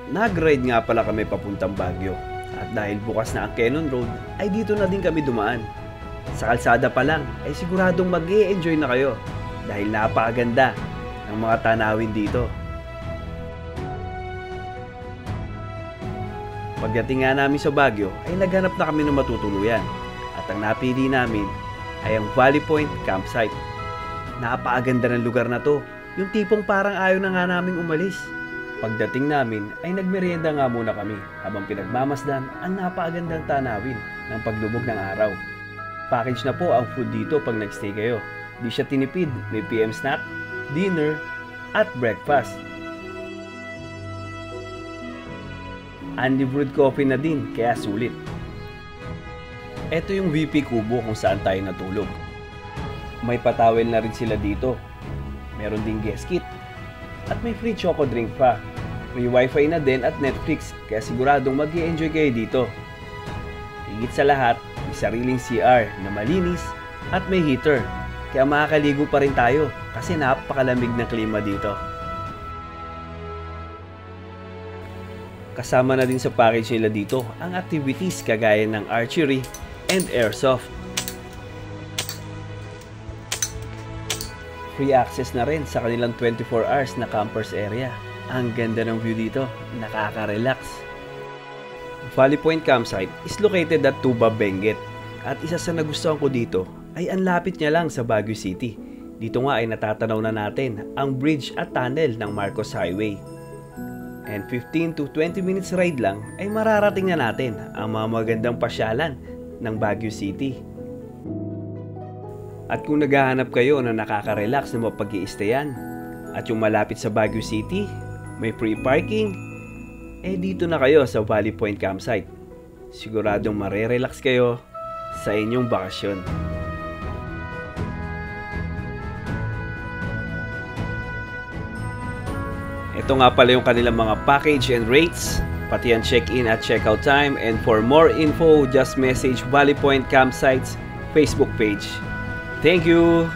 Nag-ride nga pala kami papuntang Baguio. At dahil bukas na ang Cannon Road, ay dito na din kami dumaan. Sa kalsada pa lang ay siguradong mag-e-enjoy na kayo dahil napakaganda ng mga tanawin dito. Pagdating nga namin sa Baguio ay naghanap na kami ng matutuluyan at ang napili namin ay ang Valley Point Campsite. Napakaganda ng lugar na to, yung tipong parang ayaw na nga naming umalis. Pagdating namin ay nagmerienda nga muna kami habang pinagmamasdan ang napakagandang tanawin ng paglubog ng araw. Package na po ang food dito pag nagstay kayo. Di siya tinipid, may PM snack, dinner, at breakfast. Unbrewed coffee na din, kaya sulit. Ito yung VP Kubo kung saan tayo natulog. May patawel na rin sila dito. Meron ding guest kit. At may free choco drink pa. May wifi na din at Netflix, kaya siguradong mag-i-enjoy kayo dito. Higit sa lahat, may sariling CR na malinis at may heater. Kaya makakaligo pa rin tayo kasi napakalamig ng klima dito. Kasama na din sa package nila dito ang activities kagaya ng archery and airsoft. Free access na rin sa kanilang 24 hours na campers area. Ang ganda ng view dito, nakaka-relax. Valley Point Campsite is located at Tuba, Benguet. At isa sa nagustuhan ko dito ay ang lapit niya lang sa Baguio City. Dito nga ay natatanaw na natin ang bridge at tunnel ng Marcos Highway. And 15 to 20 minutes ride lang ay mararating na natin ang mga magandang pasyalan ng Baguio City. At kung naghahanap kayo na nakaka-relax na mapag-i-stayan at yung malapit sa Baguio City, may free parking, dito na kayo sa Valley Point Campsite. Siguradong marerelax kayo sa inyong bakasyon. Ito nga pala yung kanilang mga package and rates, pati ang check-in at check-out time. And for more info, just message Valley Point Campsite's Facebook page. Thank you!